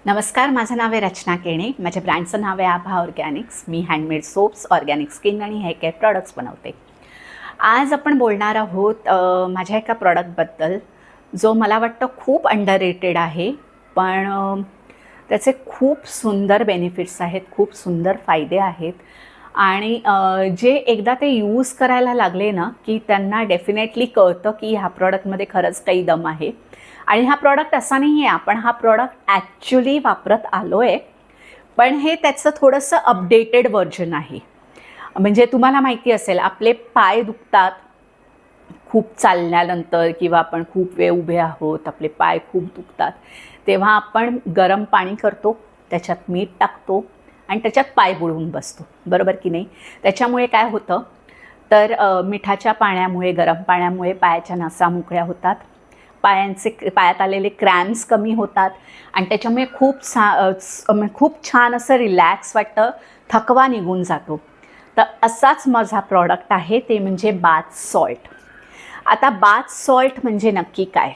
नमस्कार, माझं नाव आहे रचना केणे. माझ्या ब्रँडचं नाव आहे आभा ऑर्गॅनिक्स. मी हँडमेड सोप्स, ऑर्गॅनिक स्किन आणि हेअर केअर प्रॉडक्ट्स बनवते. आज आपण बोलणार आहोत माझ्या एका प्रॉडक्टबद्दल जो मला वाटतं खूप अंडररेटेड आहे, पण त्याचे खूप सुंदर बेनिफिट्स आहेत, खूप सुंदर फायदे आहेत आणि जे एकदा ते यूज करायला लागले ना की त्यांना डेफिनेटली कळतं की ह्या प्रॉडक्टमध्ये खरंच काही दम आहे. आणि हा प्रॉडक्ट असा नाही आहे, आपण हा प्रॉडक्ट ॲक्च्युली वापरत आलो आहे, पण हे त्याचं थोडंसं अपडेटेड व्हर्जन आहे. म्हणजे तुम्हाला माहिती असेल, आपले पाय दुखतात खूप चालल्यानंतर किंवा आपण खूप वेळ उभे आहोत, आपले पाय खूप दुखतात, तेव्हा आपण गरम पाणी करतो, त्याच्यात मीठ टाकतो आणि त्याच्यात पाय बुडवून बसतो, बरोबर की नाही? त्याच्यामुळे काय होतं तर मिठाच्या पाण्यामुळे, गरम पाण्यामुळे पायाच्या नसा मोकळ्या होतात, पायात आलेले क्रॅम्प्स कमी होतात आणि त्याच्यामुळे खूप छान असं रिलॅक्स वाटतं, थकवा निघून जातो. तर असाच माझा प्रॉडक्ट आहे, ते म्हणजे बाथ सॉल्ट. आता बाथ सॉल्ट म्हणजे नक्की काय?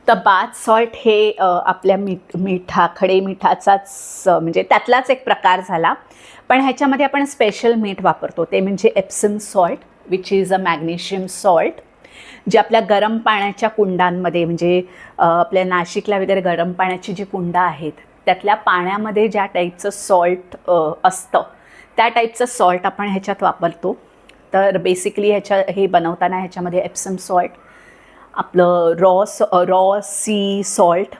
तर बाथ सॉल्ट हे आपल्या खडे मिठाचाच म्हणजे त्यातलाच एक प्रकार झाला, पण ह्याच्यामध्ये आपण स्पेशल मीठ वापरतो, ते म्हणजे Epsom salt, which is a magnesium salt, जे आपल्या गरम पाण्याच्या कुंडांमध्ये म्हणजे आपल्या नाशिकला वगैरे गरम पाण्याची जी कुंडं आहेत, त्यातल्या पाण्यामध्ये ज्या टाईपचं सॉल्ट असतं, त्या टाईपचं सॉल्ट आपण ह्याच्यात वापरतो. तर बेसिकली हे बनवताना ह्याच्यामध्ये एप्सम सॉल्ट, आपलं रॉ सी सॉल्ट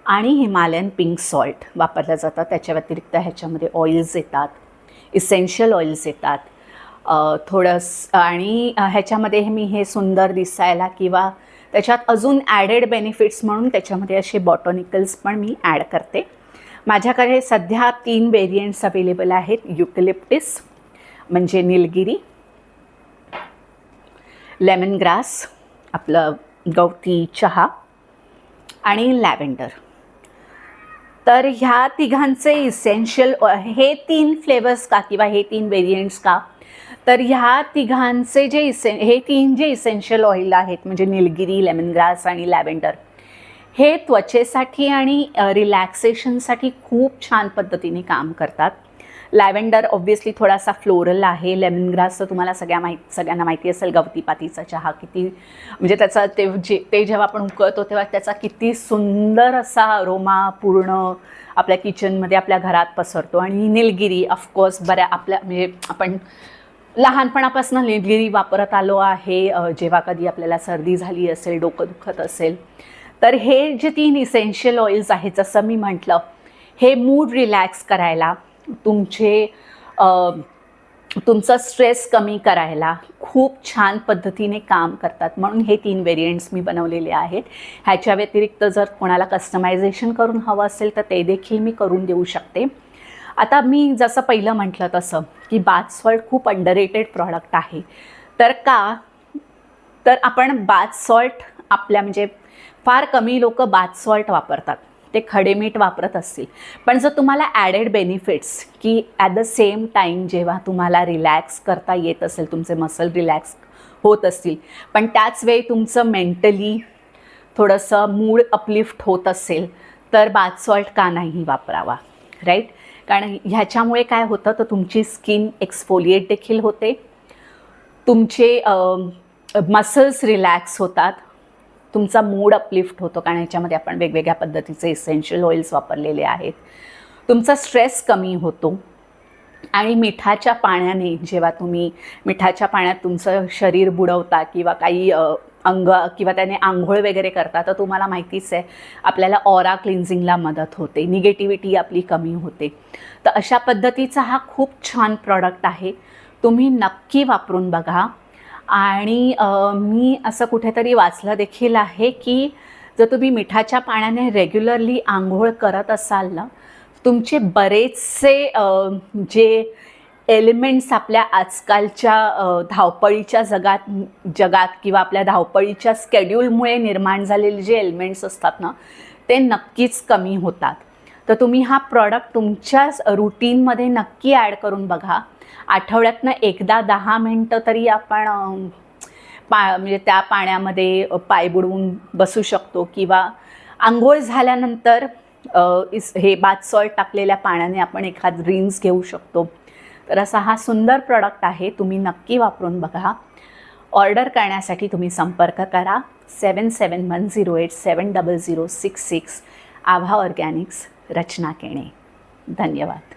आणि हिमालयन पिंक सॉल्ट वापरलं जातं. त्याच्या व्यतिरिक्त ह्याच्यामध्ये ऑइल्स येतात, इसेन्शियल ऑइल्स येतात थोडंसं, आणि ह्याच्यामध्ये मी हे सुंदर दिसायला किंवा त्याच्यात अजून ॲडेड बेनिफिट्स म्हणून त्याच्यामध्ये असे बॉटॉनिकल्स पण मी ॲड करते. माझ्याकडे सध्या 3 वेरियंट्स अवेलेबल आहेत. युकलिप्टिस म्हणजे निलगिरी, लेमन ग्रास आपलं गवती चहा आणि लॅव्हेंडर. तर ह्या तिघांचे इसेन्शियल हे 3 फ्लेवर्स का किंवा हे 3 वेरियंट्स का, तर ह्या तिघांचे हे 3 जे इसेन्शियल ऑइल आहेत म्हणजे निलगिरी, लेमन ग्रास आणि लॅव्हेंडर, हे त्वचेसाठी आणि रिलॅक्सेशनसाठी खूप छान पद्धतीने काम करतात. लॅव्हेंडर ऑब्व्हियसली थोडासा फ्लोरल आहे. लेमन ग्रास तर तुम्हाला सगळ्यांना माहिती असेल, गवतीपातीचा चहा किती म्हणजे त्याचा ते जेव्हा आपण उकळतो तेव्हा त्याचा किती सुंदर असा अरोमा पूर्ण आपल्या किचनमध्ये, आपल्या घरात पसरतो. आणि निलगिरी ऑफकोर्स आपल्या म्हणजे आपण लहानपणापासून निलगिरी वापरत आलो आहे. जेव्हा कधी आपल्याला सर्दी झाली असेल, डोकं दुखत असेल, तर हे जे 3 इसेन्शियल ऑइल्स आहेत, जसं मी म्हटलं, हे मूड रिलॅक्स करायला, तुमचा स्ट्रेस कमी करायला खूप छान पद्धतीने काम करतात. म्हणून हे 3 वेरियंट्स मी बनवलेले आहेत. ह्याच्या व्यतिरिक्त जर कोणाला कस्टमायझेशन करून हवं असेल तर ते देखील मी करून देऊ शकते. आता मी जसं पहिलं म्हटलं तसं की बाथ सॉल्ट खूप अंडररेटेड प्रॉडक्ट आहे. तर का, तर आपण बाथ सॉल्ट म्हणजे फार कमी लोक बाथ सॉल्ट वापरतात, ते खडे मीठ वापरत असतील. पण जर तुम्हाला ॲडेड बेनिफिट्स की ॲट द सेम टाईम जेव्हा तुम्हाला रिलॅक्स करता येत असेल, तुमचे मसल रिलॅक्स होत असतील, पण त्याच वेळी तुमचं मेंटली थोडंसं मूड अपलिफ्ट होत असेल, तर बाथ सॉल्ट का नाही वापरावा, राईट? कारण ह्याच्यामुळे काय होतं, तर तुमची स्किन एक्सफोलिएट देखील होते, तुमचे मसल्स रिलॅक्स होतात, तुमचा मूड अपलिफ्ट होतो, कारण ह्याच्यामध्ये आपण वेगवेगळ्या पद्धतीचे इसेन्शियल ऑइल्स वापरलेले आहेत, तुमचा स्ट्रेस कमी होतो. आणि मिठाच्या पाण्याने, जेव्हा तुम्ही मिठाच्या पाण्यात तुमचं शरीर बुडवता किंवा काही किंवा त्याने आंघोळ वगैरे करता, तर तुम्हाला माहितीच आहे आपल्याला ऑरा क्लिन्झिंगला मदत होते, निगेटिव्हिटी आपली कमी होते. तर अशा पद्धतीचा हा खूप छान प्रॉडक्ट आहे, तुम्ही नक्की वापरून बघा. आणि मी असं कुठेतरी वाचलं देखील आहे की जर तुम्ही मिठाच्या पाण्याने रेग्युलरली आंघोळ करत असाल ना, तुमचे बरेचसे जे एलिमेंट्स आपल्या आजकालच्या धावपळीच्या जगात किंवा आपल्या धावपळीच्या स्केड्यूलमुळे निर्माण झालेले जे एलिमेंट्स असतात ना, ते नक्कीच कमी होतात. तर तुम्ही हा प्रॉडक्ट तुमच्या रुटीनमध्ये नक्की ॲड करून बघा. आठवड्यातनं एकदा 10 मिनटं तरी आपण म्हणजे त्या पाण्यामध्ये पाय बुडवून बसू शकतो किंवा आंघोळ झाल्यानंतर हे बाथ सॉल्ट टाकलेल्या पाण्याने आपण एखाद रिन्स घेऊ शकतो. तर असा हा सुंदर प्रॉडक्ट आहे, तुम्ही नक्की वापरून बघा. ऑर्डर करण्यासाठी तुम्ही संपर्क करा 7710870066. आभा ऑर्गॅनिक्स, रचना केणे. धन्यवाद.